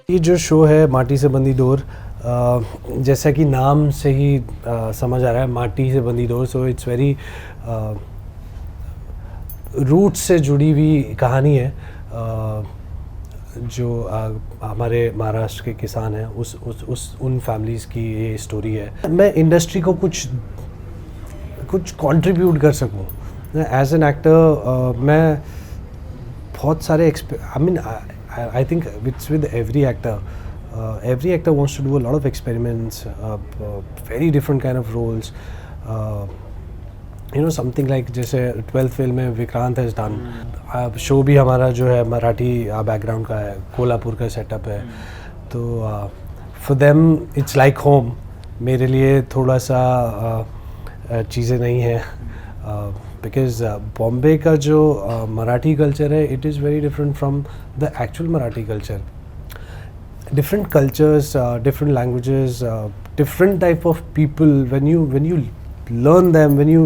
ये जो शो है माटी से बंधी डोर, जैसा कि नाम से ही समझ आ रहा है, माटी से बंधी डोर, सो इट्स वेरी रूट से जुड़ी हुई कहानी है। जो हमारे महाराष्ट्र के किसान हैं उस उन फैमिलीज़ की ये स्टोरी है। मैं इंडस्ट्री को कुछ कंट्रीब्यूट कर सकूं एज एन एक्टर। मैं बहुत सारे I think it's with every actor. Every actor wants to do a lot of experiments, very different kind of roles. Something like जैसे 12th फेल में विक्रांत हैज़ डन। शो भी हमारा जो है मराठी बैकग्राउंड का है, कोल्हापुर का सेटअप है। तो for them it's like home. मेरे लिए थोड़ा सा चीज़ें नहीं है, बिकॉज बॉम्बे का जो मराठी कल्चर है, it is very different from the actual Marathi culture. Different cultures, different languages, different type of people. when you learn them, when you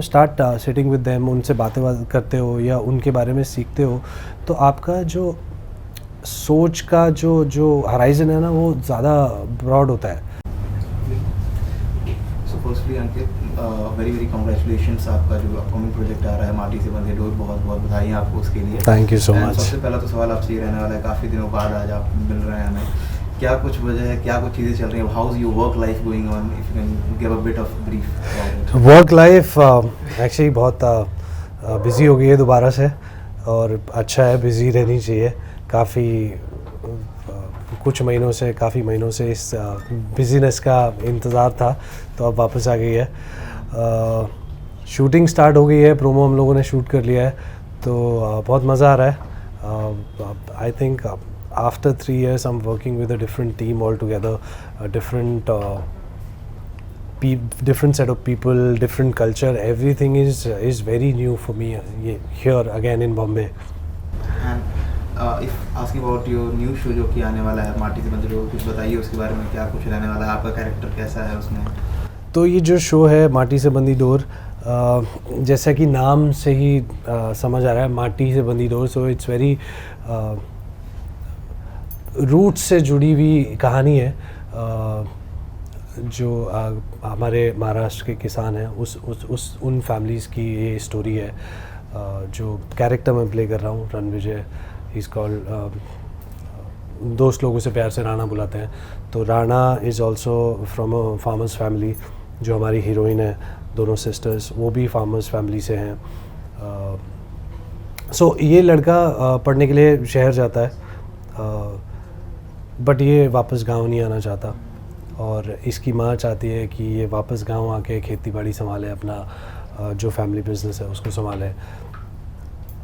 start sitting with them, उनसे बातें करते हो या उनके बारे में सीखते हो, तो आपका जो सोच का जो हराइजन है ना, वो ज़्यादा ब्रॉड होता है। So firstly अंकित, very very congratulations, आपका जो अपकमिंग प्रोजेक्ट आ रहा है माटी से बंधे डोर, बहुत बहुत बधाई आपको उसके लिए। Thank you so much. सबसे पहला तो सवाल आपसे ये रहने वाला है, काफ़ी दिनों बाद आज आप मिल रहे हैं हमें, क्या कुछ वजह है, क्या कुछ चीज़ें चल रही हैं, how is your work life going on, if you can give a bit of brief. Work life actually बहुत बिज़ी हो गई है दोबारा से, और अच्छा है, बिज़ी रहनी चाहिए। काफ़ी महीनों से इस बिज़ीनेस का इंतज़ार था, तो अब वापस आ गई है। शूटिंग स्टार्ट हो गई है, प्रोमो हम लोगों ने शूट कर लिया है, तो बहुत मज़ा आ रहा है। I think after 3 years I'm working with a different team altogether, a different set of people, different culture. Everything is very new for me here again in Bombay. And if asking about your new show जो कि आने वाला है माटी से बंधे door, कुछ बताइए उसके बारे में, क्या कुछ रहने वाला है, आपका कैरेक्टर कैसा है उसमें? तो ये जो शो है माटी से बंधी डोर, जैसा कि नाम से ही समझ आ रहा है, माटी से बंधी डोर, सो इट्स वेरी रूट से जुड़ी हुई कहानी है। जो हमारे महाराष्ट्र के किसान हैं उन फैमिलीज़ की ये स्टोरी है। जो कैरेक्टर मैं प्ले कर रहा हूँ, रणविजय, ही इज़ कॉल्ड, दोस्त लोग उसे प्यार से राणा बुलाते हैं। तो Rana is also from a farmers family. जो हमारी हीरोइन है, दोनों सिस्टर्स, वो भी फार्मर्स फैमिली से हैं। सो ये लड़का पढ़ने के लिए शहर जाता है, बट ये वापस गांव नहीं आना चाहता, और इसकी माँ चाहती है कि ये वापस गांव आके खेती बाड़ी संभाले, अपना जो फैमिली बिजनेस है उसको संभाले।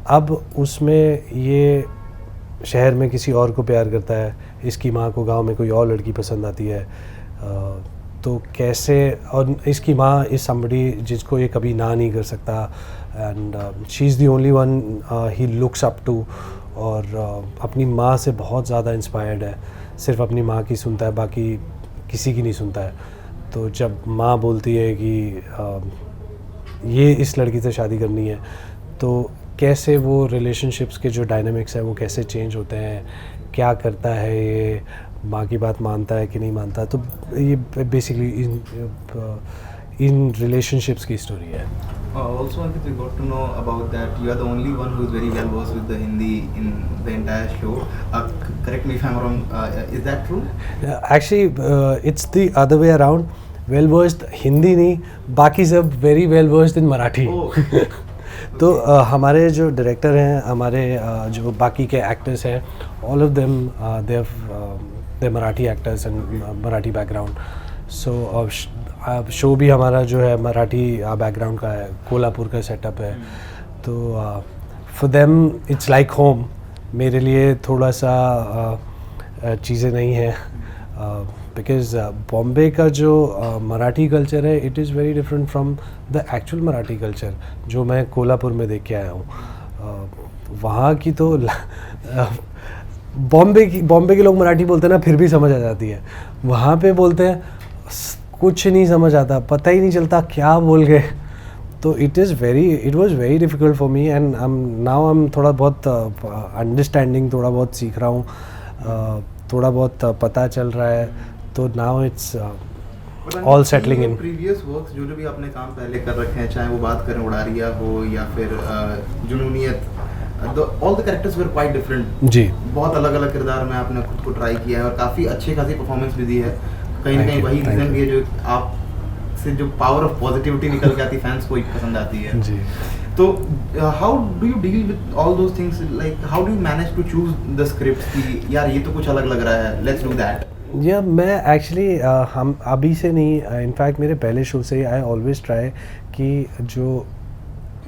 अब उसमें ये शहर में किसी और को प्यार करता है, इसकी माँ को गांव में कोई और लड़की पसंद आती है। तो कैसे, और इसकी माँ इज़ समबडी जिसको ये कभी ना नहीं कर सकता, and she is the only one he looks up to, और अपनी माँ से बहुत ज़्यादा इंस्पायर्ड है। सिर्फ अपनी माँ की सुनता है, बाकी किसी की नहीं सुनता है। तो जब माँ बोलती है कि ये इस लड़की से शादी करनी है, तो कैसे वो रिलेशनशिप्स के जो डायनामिक्स है वो कैसे चेंज होते हैं, क्या करता है ये, माँ की बात मानता है कि नहीं मानता। तो ये बेसिकली इन रिलेशनशिप्स की स्टोरी है। Also Ankit, we got to know about that you are the only one who is very well versed with the Hindi in the entire show. Correct me if I'm wrong. Is that true? Actually, it's the other way around. Well versed Hindi नहीं, बाकी सब very well versed in Marathi. तो हमारे जो director हैं, हमारे जो बाकी के एक्टर्स हैं, all of them they're Marathi actors and Marathi background. So show भी हमारा जो है मराठी बैकग्राउंड का है, कोल्हापुर का सेटअप है। तो for them it's like home. मेरे लिए थोड़ा सा चीज़ें नहीं है, बिकॉज बॉम्बे का जो मराठी कल्चर है, it is very different from the actual Marathi culture जो मैं कोल्हापुर में देख के आया हूँ। वहाँ की तो बॉम्बे के लोग मराठी बोलते हैं ना, फिर भी समझ आ जाती है। वहाँ पे बोलते हैं कुछ नहीं समझ आता, पता ही नहीं चलता क्या बोल गए। तो it was very difficult for me, and now I am थोड़ा बहुत अंडरस्टैंडिंग, थोड़ा बहुत सीख रहा हूँ। थोड़ा बहुत पता चल रहा है, तो now it's all settling in. Previous works जो भी आपने काम पहले कर रखे हैं, चाहे वो बात करें उड़ारिया हो या फिर Junooniyat, all the characters were quite different. जी, बहुत अलग अलग किरदार में आपने खुद को ट्राई किया है और काफ़ी अच्छी खासी परफॉर्मेंस भी दी है। कहीं ना कहीं वही रीज़न भी है जो आप से जो पावर ऑफ पॉजिटिविटी निकल के आती है, फैंस को ही पसंद आती है। जी। तो how do you deal with all those things, like how do you manage to choose the script कि यार ये तो कुछ अलग लग रहा है, लेट्स डू दैट? या मैं एक्चुअली हम अभी से नहीं, इनफैक्ट मेरे पहले शो से ही आई ऑलवेज ट्राई कि जो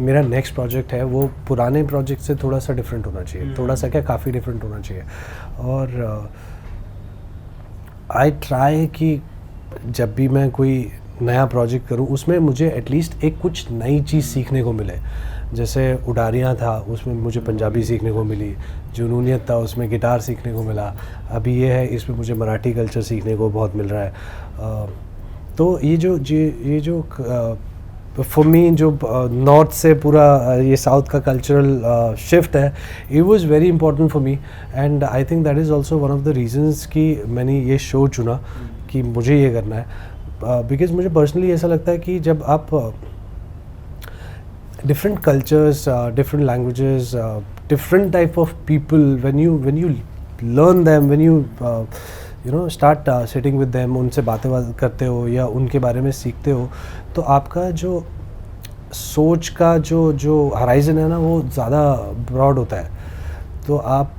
मेरा नेक्स्ट प्रोजेक्ट है वो पुराने प्रोजेक्ट से थोड़ा सा डिफरेंट होना चाहिए, थोड़ा सा क्या काफ़ी डिफरेंट होना चाहिए। और आई ट्राई कि जब भी मैं कोई नया प्रोजेक्ट करूं उसमें मुझे एटलीस्ट एक कुछ नई चीज़ सीखने को मिले। जैसे उड़ारियाँ था, उसमें मुझे पंजाबी सीखने को मिली। जुनूनियत था, उसमें गिटार सीखने को मिला। अभी ये है, इसमें मुझे मराठी कल्चर सीखने को बहुत मिल रहा है। तो ये जो फॉर मी जो नॉर्थ से पूरा ये साउथ का कल्चरल शिफ्ट है, it was very important for me and I think that is also one of the reasons कि मैंने ये शो चुना कि मुझे ये करना है। बिकॉज मुझे पर्सनली ऐसा लगता है कि जब आप different cultures, different languages, different type of people, when you learn them, when you start sitting with them, उनसे बातें करते हो या उनके बारे में सीखते हो, तो आपका जो सोच का जो horizon है ना, वो ज़्यादा ब्रॉड होता है। तो आप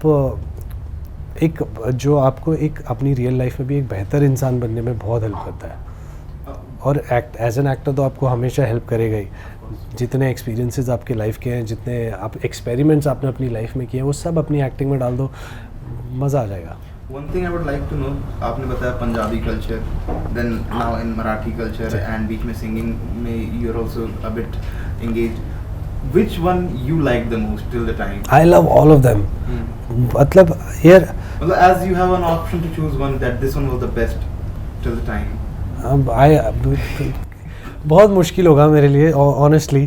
आपको एक अपनी रियल लाइफ में भी एक बेहतर इंसान बनने में बहुत हेल्प करता है। और एज एन एक्टर तो आपको हमेशा हेल्प करेगा ही। जितने एक्सपीरियंसेस आपके लाइफ के हैं, जितने आप एक्सपेरिमेंट्स आपने अपनी लाइफ में किए हैं, वो सब अपनी एक्टिंग में डाल दो, मज़ा आ जाएगा। One thing I would like to know, आपने बताया Punjabi culture, then now in Marathi culture and बीच में सिंगिंग में you are also a bit engaged. Which one you like the most till the time? I love all of them. मतलब यार, as you have an option to choose one that this one was the best till the time, बहुत मुश्किल होगा मेरे लिए honestly,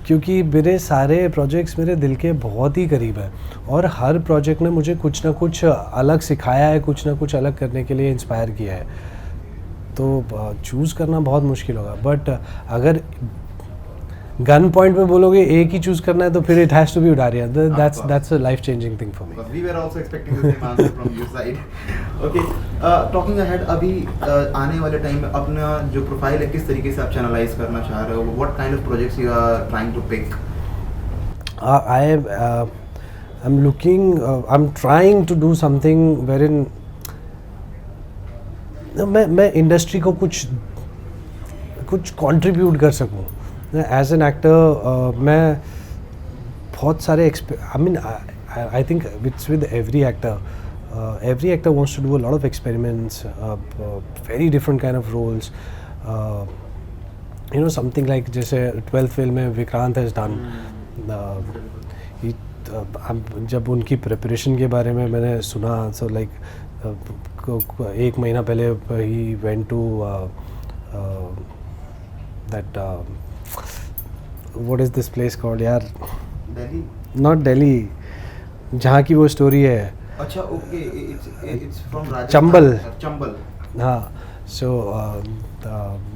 क्योंकि मेरे सारे प्रोजेक्ट्स मेरे दिल के बहुत ही करीब है और हर प्रोजेक्ट ने मुझे कुछ ना कुछ अलग सिखाया है, कुछ ना कुछ अलग करने के लिए इंस्पायर किया है। तो चूज़ करना बहुत मुश्किल होगा, बट अगर गन पॉइंट में बोलोगे एक ही चूज़ करना है तो फिर it has to be Udaariyaan. That's a life changing thing for me. We were also expecting the same answer from your side. Okay, talking ahead, अभी आने वाले टाइम में अपना जो प्रोफाइल है किस तरीके से आप चैनलाइज करना चाह रहे हो? What kind of projects you are trying to pick? I'm trying to do something wherein मैं इंडस्ट्री को कुछ कंट्रीब्यूट कर सकूं। एज एन एक्टर मैं बहुत सारे I think it's with every actor wants to do a lot of experiments, very different kind of roles, something like जैसे 12th fail में विक्रांत has done। जब उनकी प्रिपरेशन के बारे में मैंने सुना, सो लाइक एक महीना पहले ही went to that what is this place called यार? दिल्ली? नॉट दिल्ली, जहाँ की वो स्टोरी है। अच्छा, okay, it's from Chambal. Chambal, हाँ। सो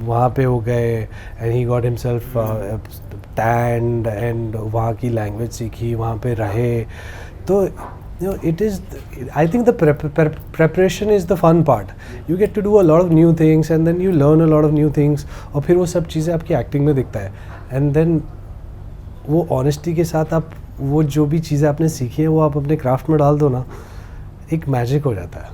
वहाँ पे हो गए and he got himself stand and वहाँ की लैंग्वेज सीखी, वहाँ पे रहे। तो it is, I think the preparation is the fun part. You get to do a lot of new things and then you learn a lot of new things, और फिर वो सब चीज़ें आपकी एक्टिंग में दिखता है। एंड देन वो ऑनेस्टी के साथ आप वो जो भी चीज़ें आपने सीखी हैं वो आप अपने क्राफ्ट में डाल दो ना, एक मैजिक हो जाता है।